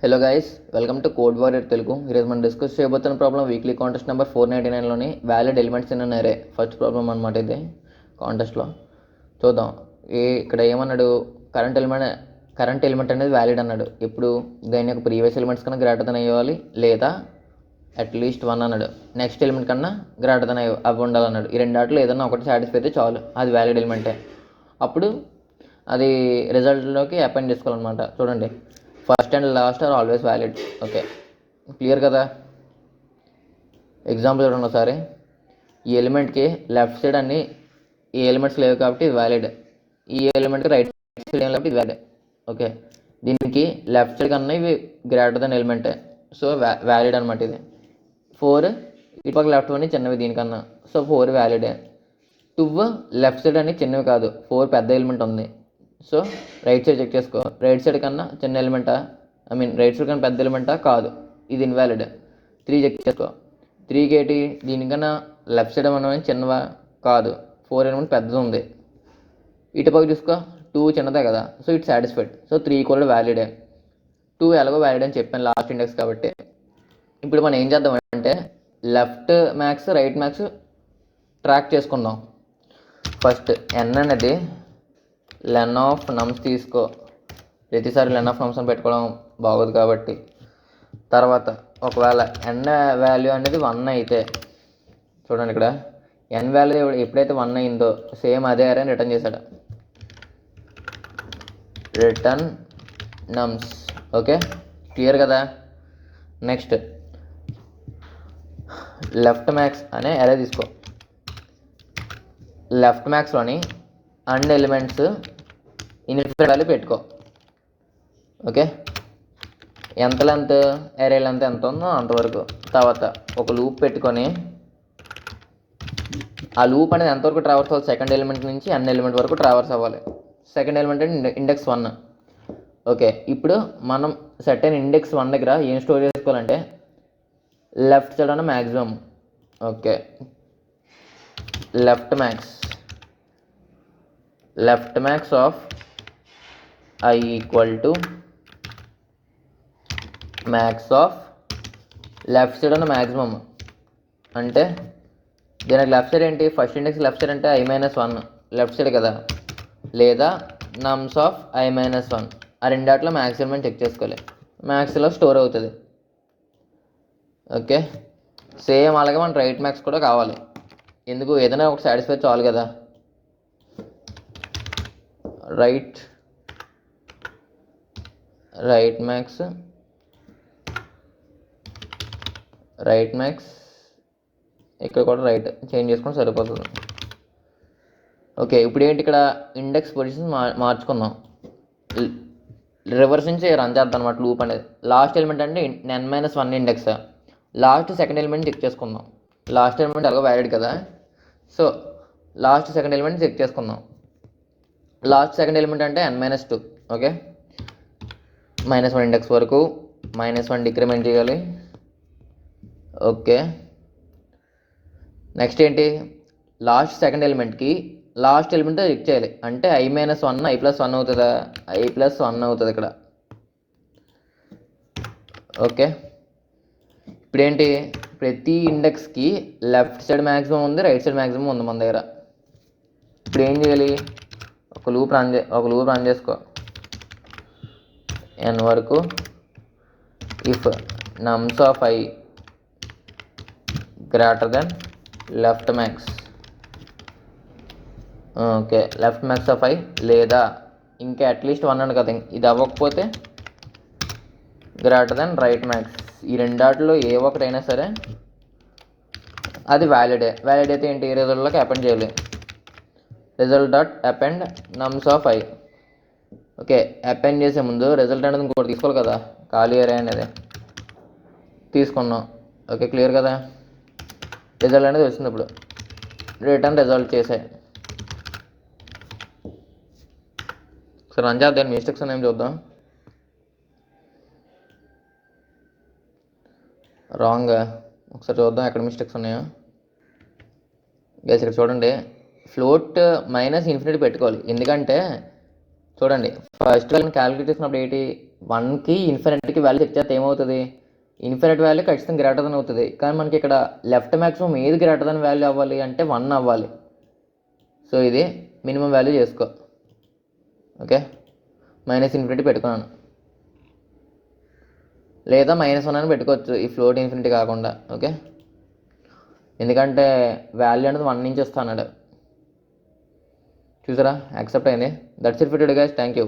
Hello guys, welcome to code warrior Telugu. ఈరోజు మనం discuss చేయబోతున్న ప్రాబ్లం వీక్లీ కాంటెస్ట్ నెంబర్ 499లోని valid elements in an array. First problem అనమాట ఇది కాంటెస్ట్లో. చూద్దాం. ఇక్కడ ఏమన్నాడు, కరెంట్ ఎలిమెంట్ అనేది వ్యాలిడ్ అన్నాడు. ఇప్పుడు దాని యొక్క ప్రీవియస్ ఎలిమెంట్స్ కన్నా గ్రేటర్ దెన్ అయ్యాలి, లేదా అట్లీస్ట్ 1 అన్నాడు. నెక్స్ట్ ఎలిమెంట్ కన్నా గ్రేటర్ దెన్ అవి ఉండాలన్నాడు. ఈ రెండాట్లో ఏదన్నా ఒకటి సాటిస్ఫై అయితే చాలు, అది వ్యాలిడ్ ఎలిమెంటే. అప్పుడు అది రిజల్ట్లోకి అపెండ్ చేసుకోవాలన్నమాట. చూడండి, first and last are always valid. Okay, clear కదా. ఎగ్జాంపుల్ చూడండి ఒకసారి. ఈ ఎలిమెంట్కి లెఫ్ట్ సైడ్ అన్ని ఈ ఎలిమెంట్స్ లేవు కాబట్టి ఇది వ్యాలిడ్. ఈ ఎలిమెంట్కి రైట్ సైడ్ ఏం కాబట్టి ఇది వ్యాలిడ్. ఓకే, దీనికి లెఫ్ట్ సైడ్ కన్నా ఇవి గ్రేటర్ దెన్ ఎలిమెంటే, సో వ్యాలిడ్ అనమాట. ఇది 4 ఇటు పక్క లెఫ్ట్ అని చిన్నవి దీనికన్నా, సో 4 వ్యాలిడే. 2 లెఫ్ట్ సైడ్ అని చిన్నవి కాదు, 4 పెద్ద ఎలిమెంట్ ఉంది, సో రైట్ సైడ్ చెక్ చేసుకో. రైట్ సైడ్ కన్నా చిన్న ఎలిమెంటా, రైట్ సైడ్ కన్నా పెద్ద ఎలిమెంటా, కాదు, ఇది ఇన్వాలిడ్. 3 చెక్ చేసుకో. 3కి ఏంటి, దీనికన్నా లెఫ్ట్ సైడ్ ఏమన్నా చిన్నవా, కాదు, 4 ఎలిమెంట్ పెద్దది ఉంది. ఇటు పక్క చూసుకో, 2 చిన్నదే కదా, సో ఇట్ సాటిస్ఫైడ్. సో 3 కూడా వ్యాలిడే. 2 ఎలాగో వ్యాలిడ్ అని చెప్పాను లాస్ట్ ఇండెక్స్ కాబట్టి. ఇప్పుడు మనం ఏం చేద్దాం అంటే left max right max track చేసుకుందాం. ఫస్ట్ n అనేది లెన్ ఆఫ్ నమ్స్ తీసుకో. ప్రతిసారి లెన్ ఆఫ్ నమ్స్ అని పెట్టుకోవడం బాగోదు కాబట్టి. తర్వాత ఒకవేళ n వాల్యూ అనేది 1 అయితే, చూడండి ఇక్కడ n వాల్యూ ఎప్పుడైతే 1 అయిందో సేమ్ అదే అరే రిటర్న్ చేశాడు, రిటర్న్ నమ్స్. ఓకే, క్లియర్ కదా. నెక్స్ట్ లెఫ్ట్ మ్యాక్స్ అనే అరే తీసుకో. లెఫ్ట్ మ్యాక్స్లోని అండ్ ఎలిమెంట్స్ ఇన్ఫినిట్ వాల్యూ పెట్టుకో. ఓకే, ఎంత లెంత్, అరే లెంత్ ఎంత ఉందో అంతవరకు. తర్వాత ఒక లూప్ పెట్టుకొని ఆ లూప్ అనేది ఎంతవరకు ట్రావర్స్ అవ్వాలి, సెకండ్ ఎలిమెంట్ నుంచి అన్ ఎలిమెంట్ వరకు ట్రావర్స్ అవ్వాలి. సెకండ్ ఎలిమెంట్ అంటే ఇండెక్స్ 1. ఓకే, ఇప్పుడు మనం సెట్ అయిన ఇండెక్స్ 1 దగ్గర ఏం స్టోర్ చేసుకోవాలంటే లెఫ్ట్ సైడ్ అన్న maximum. Okay, left max of I equal to max of left side అన్న మ్యాక్సిమం. అంటే దీనికి లెఫ్ట్ సైడ్ ఏంటి, ఫస్ట్ ఇండెక్స్ లెఫ్ట్ సైడ్ అంటే I-1 లెఫ్ట్ సైడ్ కదా, లేదా నమ్స్ ఆఫ్ I-1. ఆ రెండాట్లో మ్యాక్స్ ఎలిమెంట్ చెక్ చేసుకోవాలి, మ్యాక్స్లో స్టోర్ అవుతుంది. ఓకే, సేమ్ అలాగే మన రైట్ మ్యాక్స్ కూడా కావాలి. ఎందుకు, ఏదైనా ఒక సాటిస్ఫై చాలు కదా. రైట్ మ్యాక్స్ ఇక్కడ కూడా రైట్ చేంజ్ చేసుకొని సరిపోతుంది. ఓకే, ఇప్పుడు ఏంటి, ఇక్కడ ఇండెక్స్ పొజిషన్ మార్చుకుందాం. రివర్స్ నుంచి రన్ చేద్దాం అనమాట లూప్ అనేది. లాస్ట్ ఎలిమెంట్ అంటే n-1 index. Last second element check చేసుకుందాం. లాస్ట్ ఎలిమెంట్ అలాగో వ్యాలిడ్ కదా, so last second element check చేసుకుందాం. లాస్ట్ సెకండ్ ఎలిమెంట్ అంటే n-2. ఓకే, -1 ఇండెక్స్ వరకు -1 డిక్రిమెంట్ చేయాలి. ఓకే, నెక్స్ట్ ఏంటి, లాస్ట్ సెకండ్ ఎలిమెంట్కి లాస్ట్ ఎలిమెంట్ చెక్ చేయాలి. అంటే I-1 I+1 అవుతుందా, I+1 అవుతుంది ఇక్కడ. ఓకే, ఇప్పుడేంటి, ప్రతి ఇండెక్స్కి లెఫ్ట్ సైడ్ మ్యాక్సిమం ఉంది, రైట్ సైడ్ మ్యాక్సిమం ఉంది మన దగ్గర. ఇప్పుడు ఏం చేయాలి, ఒక లూప్ రన్ చేసుకో n వరకు. If నమ్స్ of I greater than left max. Okay, left max of I లేదా ఇంకా అట్లీస్ట్ 1 అని కదా, ఇది అవ్వకపోతే గ్రేటర్ దెన్ రైట్ మ్యాక్స్. ఈ రెండాటిలో ఏ ఒకటైనా సరే అది వ్యాలిడే. వ్యాలిడ్ అయితే ఏంటి, రిజల్ట్లోకి అపెండ్ చేయాలి. Result dot append నమ్స్ of I. Okay, append చేసే ముందు రిజల్ట్ అనేది ఇంకోటి తీసుకోవాలి కదా, ఖాళీ అరే అనేది తీసుకున్నాం. ఓకే, క్లియర్ కదా. రిజల్ట్ అనేది వచ్చింది. ఇప్పుడు రిటర్న్ రిజల్ట్ చేసాయి. ఒకసారి రన్ చేద్దాం, మిస్టేక్స్ ఉన్నాయేం చూద్దాం. రాంగ్, ఒకసారి చూద్దాం ఎక్కడ మిస్టేక్స్ ఉన్నాయో. గైస్ ఇక్కడ చూడండి, ఫ్లోట్ -∞ పెట్టుకోవాలి. ఎందుకంటే చూడండి, ఫస్ట్ క్యాలిక్యులేట్ చేసినప్పుడు ఏంటి, 1కి ఇన్ఫినిటీకి వాల్యూ చెక్ చేస్తే ఏమవుతుంది, ఇన్ఫినిట్ వాల్యూ ఖచ్చితంగా గ్రేటర్ దెన్ అవుతుంది. కానీ మనకి ఇక్కడ లెఫ్ట్ మ్యాక్సిమం ఏది గ్రేటర్ దెన్ వాల్యూ అవ్వాలి అంటే 1 అవ్వాలి. సో ఇది మినిమం వాల్యూ చేసుకో. ఓకే, -∞ పెట్టుకున్నాను, లేదా -1 అని పెట్టుకోవచ్చు ఈ ఫ్లోట్ ఇన్ఫినిటీ కాకుండా. ఓకే, ఎందుకంటే వాల్యూ అనేది 1 నుంచి వస్తా అన్నాడు. చూసారా, యాక్సెప్ట్ అయింది. That's it for today guys, thank you.